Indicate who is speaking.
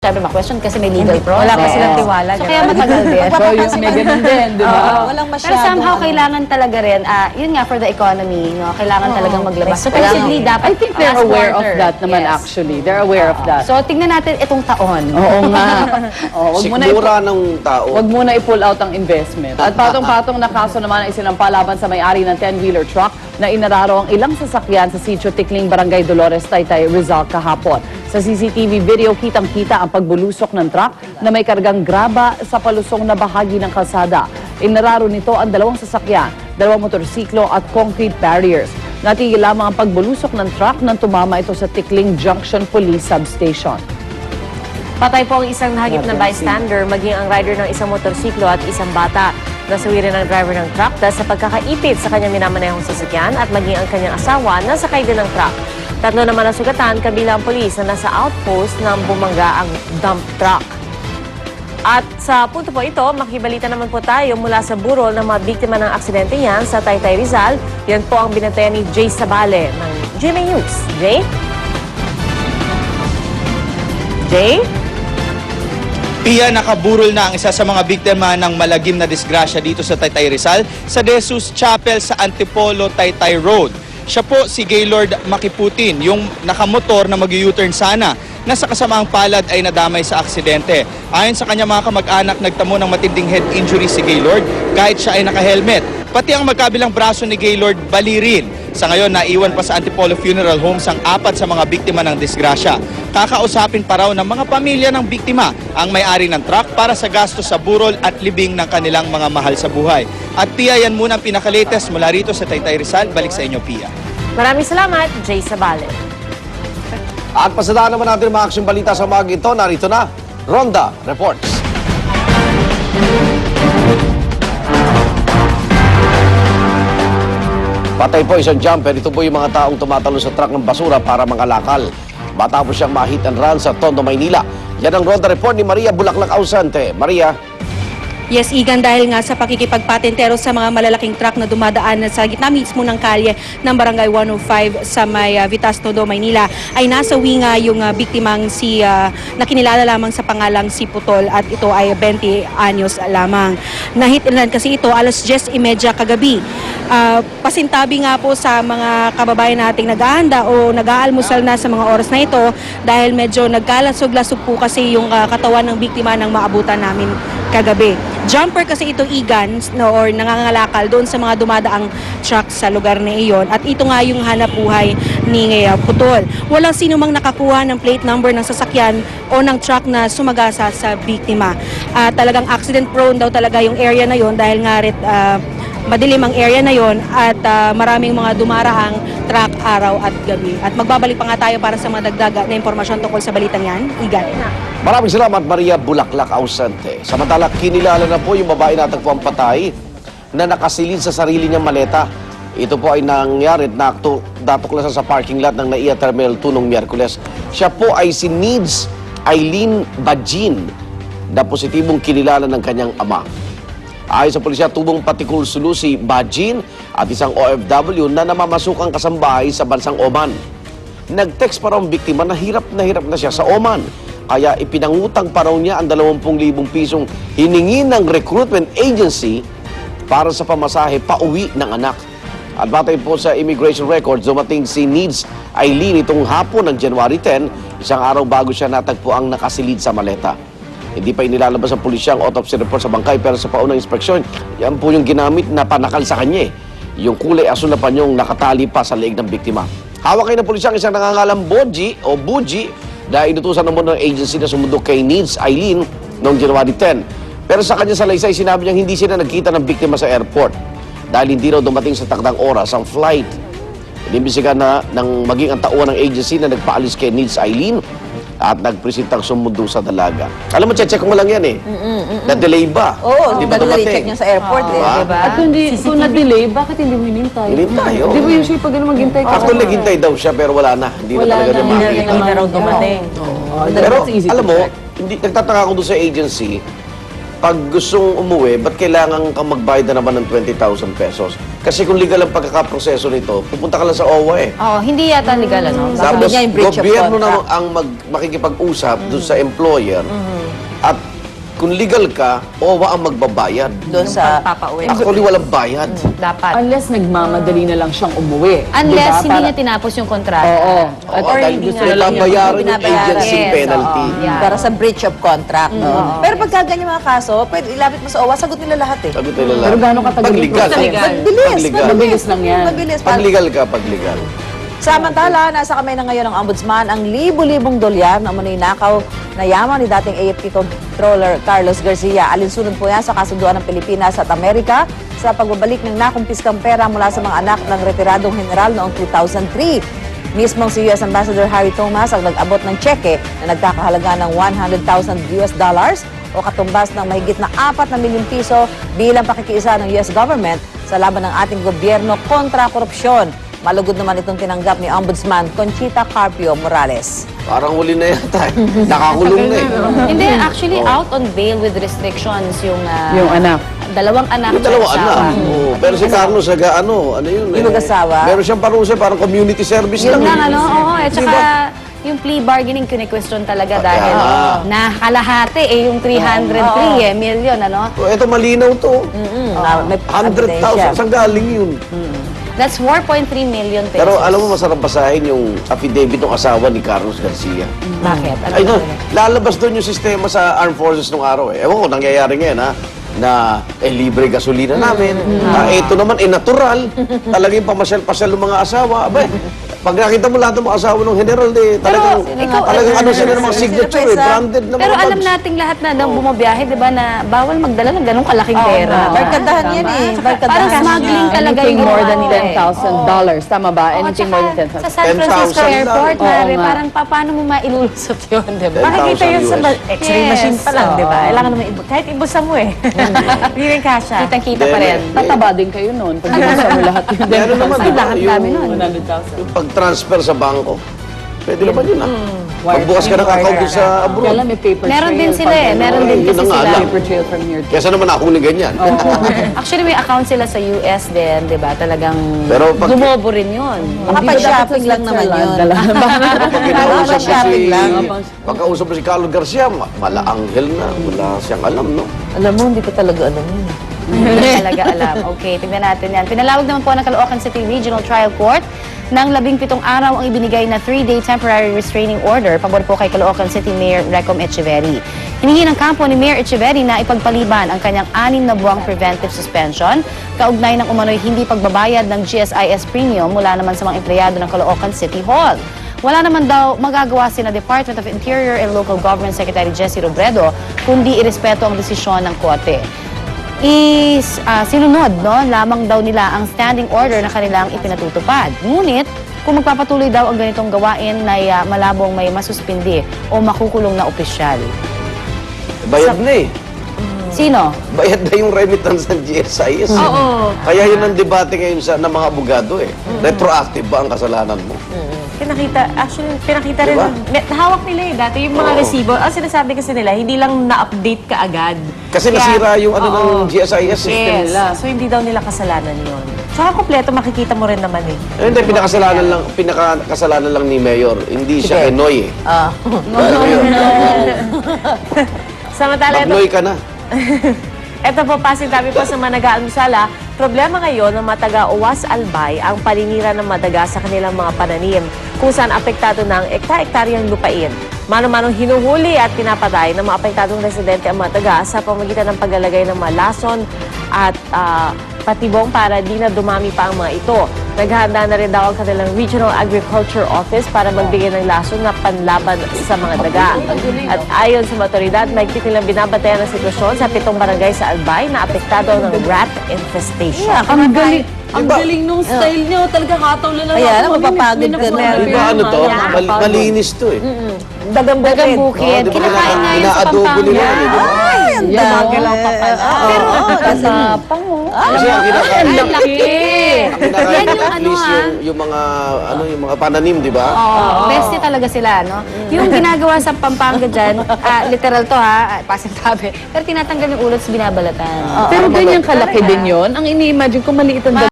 Speaker 1: Siyempre ma-question kasi may legal process.
Speaker 2: Wala pa silang tiwala.
Speaker 1: So kaya matagal din.
Speaker 3: So yung may ganun din, di ba?
Speaker 2: Walang
Speaker 1: Pero
Speaker 2: masyadong
Speaker 1: somehow kailangan talaga rin, yun nga for the economy, no? Kailangan talagang maglabas. So possibly dapat
Speaker 3: I think they're
Speaker 1: last
Speaker 3: aware of
Speaker 1: quarter.
Speaker 3: that naman
Speaker 1: Yes.
Speaker 3: actually. They're aware of that.
Speaker 1: So tingnan natin itong taon.
Speaker 3: Oo nga. Wag mo na
Speaker 4: Sikmura ng tao.
Speaker 3: Wag muna i-pull out ang investment. At patong-patong na kaso naman ay sinampal laban sa may-ari ng 10-wheeler truck na inararo ang ilang sasakyan sa Sitio Tikling, Barangay Dolores, Taytay, Rizal kahapon. Sa CCTV video, kitang-kita ang pagbulusok ng truck na may kargang graba sa palusong na bahagi ng kalsada. Inararo nito ang dalawang sasakyan, dalawang motorsiklo at concrete barriers. Natigil lamang ang pagbulusok ng truck nang tumama ito sa Tikling Junction Police Substation.
Speaker 2: Patay po ang isang nahagip na bystander, maging ang rider ng isang motorsiklo at isang bata. Nasawi rin ang driver ng truck dahil sa pagkakaipit sa kanyang minamanehong sasakyan at maging ang kanyang asawa na sakay din ng truck. Tatlo naman ang sugatan kabilang ang polis na nasa outpost nang bumangga ang dump truck. At sa punto po ito, makibalita naman po tayo mula sa burol ng mga biktima ng aksidente yan sa Taytay, Rizal. Yan po ang binantayan ni Jay Sabale ng GMA News. Jay? Jay?
Speaker 5: Pia, nakaburol na ang isa sa mga biktima ng malagim na disgrasya dito sa Taytay, Rizal sa Jesus Chapel sa Antipolo, Taytay Road. Siya po si Gaylord Makiputin, yung nakamotor na mag-U-turn sana na sa kasamaang palad ay nadamay sa aksidente. Ayon sa kanya mga kamag-anak, nagtamo ng matinding head injury si Gaylord kahit siya ay naka-helmet. Pati ang magkabilang braso ni Gaylord bali rin. Sa ngayon, naiwan pa sa Antipolo Funeral Homes ang 4 sa mga biktima ng disgrasya. Kakausapin pa raw ng mga pamilya ng biktima ang may-ari ng truck para sa gasto sa burol at libing ng kanilang mga mahal sa buhay. At Pia, yan muna ang pinaka-latest mula rito sa Taytay, Rizal. Balik sa inyo, Pia.
Speaker 2: Maraming salamat, Jay Sabale.
Speaker 4: At pasadaan naman natin ang mga aksyong balita sa umaga ito. Narito na, Ronda Reports. Patay po isang jumper. Ito po yung mga taong tumatalo sa truck ng basura para mangalakal. Matapos siyang ma-hit and run sa Tondo, Maynila. Yan ang Ronda Report ni Maria Bulaklak Ausente. Maria.
Speaker 6: Yes, Igan, dahil nga sa pakikipagpatentero sa mga malalaking truck na dumadaan sa gitna mismo ng kalye ng Barangay 105 sa may Vitas, Tondo, Maynila, ay nasawi nga yung biktimang nakinilala lamang sa pangalang si Putol at ito ay 20 anyos lamang. Nahit and run kasi ito alas 10:30 kagabi. Pasintabi nga po sa mga kababayan nating naghahanda o nag-aalmusal na sa mga oras na ito dahil medyo nagkalasog-lasog po kasi yung katawan ng biktima ng maabutan namin kagabi. Jumper kasi ito, Igan, no, or nangangalakal doon sa mga dumadaang truck sa lugar na iyon. At ito nga yung hanap buhay ni Putol. Walang sino mang nakakuha ng plate number ng sasakyan o ng truck na sumagasa sa biktima. Talagang accident prone daw talaga yung area na yon dahil nga madilim ang area na yon at maraming mga dumaraang truck araw at gabi. At magbabalik pa nga tayo para sa mga dagdag na impormasyon tungkol sa balitang yan. Igan.
Speaker 4: Maraming salamat, Maria Bulaklak Ausente. Samantala, kinilala na po yung babae na natagpuang patay na nakasilid sa sarili niyang maleta. Ito po ay nangyari na datuklasan sa parking lot ng NAIA Terminal 2 noong Miyerkules. Siya po ay si Needs Eileen Bajin na positibong kinilala ng kanyang ama. Ayon sa pulisya, tubong patikul sulu si Bajin at isang OFW na namamasukang kasambahay sa bansang Oman. Nag-text pa raw ang biktima na hirap na siya sa Oman. Kaya ipinangutang pa raw niya ang 20,000 pisong hiningi ng recruitment agency para sa pamasahe pauwi ng anak. At batay po sa immigration records, dumating si Needs Eileen itong hapon ng January 10, isang araw bago siya natagpo ang nakasilid sa maleta. Hindi pa inilalabas ang pulisya ang autopsy report sa bangkay pero sa paunang inspeksyon, yan po yung ginamit na panakal sa kanya. Yung kulay asul na panyong nakatali pa sa leeg ng biktima. Hawak kayo ng pulisya ang isang nangangalang Buji na inutusan naman ng agency na sumundok kay Needs Eileen noong January 10. Pero sa kanya salaysay, sinabi niyang hindi sila nagkita ng biktima sa airport dahil hindi raw dumating sa takdang oras ang flight. Inimbisigan na ng maging ang tauhan ng agency na nagpaalis kay Needs Eileen at nagpresentang sumundo sa dalaga. Alam mo, check mo lang yan eh. Na-delay ba?
Speaker 2: Oo,
Speaker 4: Di ba
Speaker 2: check niya sa airport
Speaker 4: diba?
Speaker 3: At kung na-delay, bakit hindi mo hinintay?
Speaker 4: Hinintay, oo.
Speaker 3: Di ba usually pag maghintay ka?
Speaker 4: Actually, naghintay daw siya pero wala na. Hindi na talaga niya makita.
Speaker 2: Hindi na raw dumating.
Speaker 4: Pero alam mo, nagtataka ako doon sa agency, pag gustong umuwi, ba't kailangan kang magbayad na naman ng 20,000 pesos? Kasi kung legal ang pagkakaproseso nito, pupunta ka lang sa OWA eh.
Speaker 1: Oh, hindi yata legal, ano?
Speaker 4: Tapos,
Speaker 7: niya yung breach of
Speaker 4: gobyerno
Speaker 7: contract.
Speaker 4: na ang makikipag-usap doon sa employer at kung legal ka, OWA ang magbabayad.
Speaker 7: Doon sa...
Speaker 1: Papauwi.
Speaker 4: Actually, walang bayad.
Speaker 1: Dapat.
Speaker 3: Unless nagmamadali na lang siyang umuwi.
Speaker 1: Unless
Speaker 3: Diba?
Speaker 1: hindi
Speaker 3: Para-
Speaker 1: niya tinapos yung kontrata.
Speaker 3: Oo.
Speaker 4: Oo,
Speaker 3: Or
Speaker 4: dahil
Speaker 3: hindi
Speaker 4: gusto
Speaker 3: nga
Speaker 4: nila
Speaker 3: lang
Speaker 4: bayaran yung
Speaker 7: binabayaran.
Speaker 4: agency
Speaker 1: Yes,
Speaker 4: penalty.
Speaker 1: oo. Yeah.
Speaker 7: Para sa breach of contract. Pero pagka ganyan mga kaso, pwede ilapit mo sa OWA, sagot nila lahat eh.
Speaker 4: Sagot nila lang.
Speaker 3: Pero gaano katagal
Speaker 4: Pag
Speaker 3: yung
Speaker 4: legal.
Speaker 3: process?
Speaker 7: Mabilis.
Speaker 3: Mabilis lang yan.
Speaker 7: Mabilis.
Speaker 4: Pag legal ka, pag legal.
Speaker 7: Samantala, nasa kamay na ngayon ng ombudsman ang libu-libong dolyar na umano'y nakaw na yaman ni dating AFP Controller Carlos Garcia. Alinsunod po yan sa kasunduan ng Pilipinas at Amerika sa pagbabalik ng nakumpiskang pera mula sa mga anak ng retiradong general noong 2003. Mismong si US Ambassador Harry Thomas ang nag-abot ng tseke na nagkakahalaga ng $100,000 o katumbas ng mahigit na 4 na milyong piso bilang pakikiisa ng US government sa laban ng ating gobyerno kontra korupsyon. Malugod naman itong tinanggap ni Ombudsman Conchita Carpio Morales.
Speaker 4: Parang huli na yata eh. Nakakulong na eh.
Speaker 1: Hindi, actually, out on bail with restrictions yung...
Speaker 3: Yung anak.
Speaker 1: Dalawang anak.
Speaker 4: Yung
Speaker 1: at
Speaker 4: dalawa
Speaker 1: asawa.
Speaker 4: anak. Oo. Pero si Carlos, ano yun eh.
Speaker 7: Yung mag-asawa?
Speaker 4: Meron siyang parusa, parang community service
Speaker 1: Yun
Speaker 4: lang.
Speaker 1: lang, ano? Oo, at
Speaker 4: Di ba?
Speaker 1: saka yung plea bargaining kine-question talaga dahil
Speaker 4: Ah.
Speaker 1: nakalahati yung 303 million, ano?
Speaker 4: So, eto malinaw to.
Speaker 7: May
Speaker 4: 100,000. Saan galing yun?
Speaker 1: That's 4.3 million pesos.
Speaker 4: Pero alam mo, masarap basahin yung affidavit ng asawa ni Carlos Garcia.
Speaker 1: Bakit? Ano
Speaker 4: Ay, no,
Speaker 1: talaga?
Speaker 4: lalabas doon yung sistema sa armed forces nung araw eh. Ewan ko, nangyayari ngayon ha, na libre gasolina namin. Ito naman, natural. Talaga yung pamasyal-pasyal ng mga asawa. Abay, pag nakita mo lahat ng mga asawa ng general, talagang, talagang ano sila ng mga signature eh, branded na
Speaker 1: Pero
Speaker 4: mga
Speaker 1: alam
Speaker 4: bags.
Speaker 1: nating lahat na nang bumabiyahe, di ba, na bawal magdala ng ganong kalaking pera.
Speaker 7: Barkadahan yan eh. Barkadahan.
Speaker 1: Parang smuggling talaga
Speaker 3: Anything
Speaker 1: yung
Speaker 3: more than
Speaker 1: ginawa eh.
Speaker 3: $10,000. Tama ba?
Speaker 1: Oo,
Speaker 3: Anything
Speaker 1: tsaka
Speaker 3: more than $10,000.
Speaker 1: Sa San Francisco
Speaker 4: 10,000
Speaker 1: Airport,
Speaker 4: lang.
Speaker 1: mare,
Speaker 3: Oo nga.
Speaker 1: parang paano mo mailulusot yun, di ba?
Speaker 4: 10,000
Speaker 2: Makikita yun sa
Speaker 4: US.
Speaker 2: x-ray
Speaker 1: Yes,
Speaker 2: machine pa lang, di ba?
Speaker 1: oo.
Speaker 2: Kailangan naman kahit ibusan mo eh. Hindi rin kasha.
Speaker 1: Kitang-kita pa rin.
Speaker 3: Tataba din kayo noon. Pag nasa mo lahat yun.
Speaker 4: Meron naman, di ba?
Speaker 1: lahat kami nun.
Speaker 3: 100,000.
Speaker 4: Yung pag-transfer sa bangko. Pwede naman yun ah. Magbukas ka ng account doon sa
Speaker 3: Kaya
Speaker 4: abroad.
Speaker 3: lang may paper trail.
Speaker 1: Meron din sila
Speaker 3: pag
Speaker 1: eh.
Speaker 3: ano,
Speaker 1: Meron din
Speaker 4: yun
Speaker 1: kasi
Speaker 4: na nga
Speaker 1: sila.
Speaker 4: lang.
Speaker 3: Paper trail from here.
Speaker 4: Kesa naman ako ni ganyan.
Speaker 1: Actually, may account sila sa US din, di ba? Talagang
Speaker 4: Pero pag-
Speaker 1: gumobo rin yun.
Speaker 7: Mga pa-shopping lang naman yun.
Speaker 4: Pag kinausap mo si,
Speaker 7: shopping lang.
Speaker 4: pagkausap mo si Carlos Garcia, mala-anghel na. Wala siyang alam, no?
Speaker 7: Alam mo, hindi ko talaga alam yun.
Speaker 1: Hindi talaga alam. Okay, tingnan natin yan. Pinalawag naman po ng Caloocan City Regional Trial Court ng 17 araw ang ibinigay na 3-day temporary restraining order pabor po kay Caloocan City Mayor Recom Echeverri. Hinihingi ng kampo ni Mayor Echeverri na ipagpaliban ang kanyang 6 na buwang preventive suspension kaugnay ng umano'y hindi pagbabayad ng GSIS premium mula naman sa mga empleyado ng Caloocan City Hall. Wala naman daw magagawa sina Department of Interior and Local Government Secretary Jessie Robredo kundi irespeto ang desisyon ng Korte. Sinunod lamang daw nila ang standing order na kanilang ipinatutupad. Ngunit, kung magpapatuloy daw ang ganitong gawain na malabong may masuspindi o makukulong na opisyal.
Speaker 4: Bayad na eh.
Speaker 1: Sino?
Speaker 4: Bayad na yung remittance ng GSIS.
Speaker 1: Oo.
Speaker 4: Kaya yun ang debate ngayon ng mga abogado eh. Retroactive ba ang kasalanan mo?
Speaker 2: Pinakita rin,
Speaker 4: Diba?
Speaker 2: hawak nila eh. Dati yung mga
Speaker 4: Oo.
Speaker 2: resibo, ang sinasabi kasi nila, hindi lang na-update ka agad.
Speaker 4: Kasi nasira yung ng GSIS system
Speaker 2: Yes.
Speaker 4: nila.
Speaker 2: So hindi daw nila kasalanan yun. Tsaka kompleto, makikita mo rin naman eh.
Speaker 4: Hindi, pinakasalanan lang ni Mayor. Hindi siya
Speaker 7: Sige.
Speaker 4: Enoy eh. Alam mo yun?
Speaker 2: Samantala,
Speaker 4: Magnoy ka na.
Speaker 2: ito po, pasintabi po sa mga nag-aalmusala, problema ngayon ng mga taga-Uwas Albay ang paninira ng madaga sa kanilang mga pananim, kung saan apektado ng ekta-ektaryang lupain. Mano-manong hinuhuli at pinapatay ng mga apektadong residente ang mga taga sa pamagitan ng paglalagay ng mga lason at patibong para di na dumami pa ang mga ito. Naghahanda na rin daw ang kanilang Regional Agriculture Office para magbigay ng lason na panlaban sa mga daga. At ayon sa mga otoridad, mahigpit nilang binabantayan ang sitwasyon sa 7 barangay sa Albay na apektado ng rat infestation.
Speaker 3: Ang galing. Ang
Speaker 4: Diba?
Speaker 3: galing nung style niyo. Talaga hataw lang
Speaker 7: Kaya na, mapapagod ka na.
Speaker 4: Di ba ano to? Malinis to eh.
Speaker 7: Dagang
Speaker 1: Dagang
Speaker 7: bukid.
Speaker 1: bukid.
Speaker 4: Oh, di ba
Speaker 1: Kinakain nga yun sa
Speaker 4: inaadobo
Speaker 1: Pampanga.
Speaker 4: nila, di ba?
Speaker 7: Ay, Ganda.
Speaker 1: Yung magalaw pa pala.
Speaker 7: Pero,
Speaker 3: Kasapang, oh.
Speaker 4: Kasi ang ginagawa,
Speaker 1: Ang laki!
Speaker 4: ang ginagawa
Speaker 1: Yan yung
Speaker 4: at
Speaker 1: ano
Speaker 4: least
Speaker 1: ha.
Speaker 4: yung mga pananim, di ba?
Speaker 1: Oo, bestie talaga sila, no? Yung ginagawa sa Pampanga dyan, literal to ha, pasintabi. Pero tinatanggal yung ulot sa binabalatan.
Speaker 3: Pero ganyan kalaki din yon. Ang ini-imagine ko maliit ang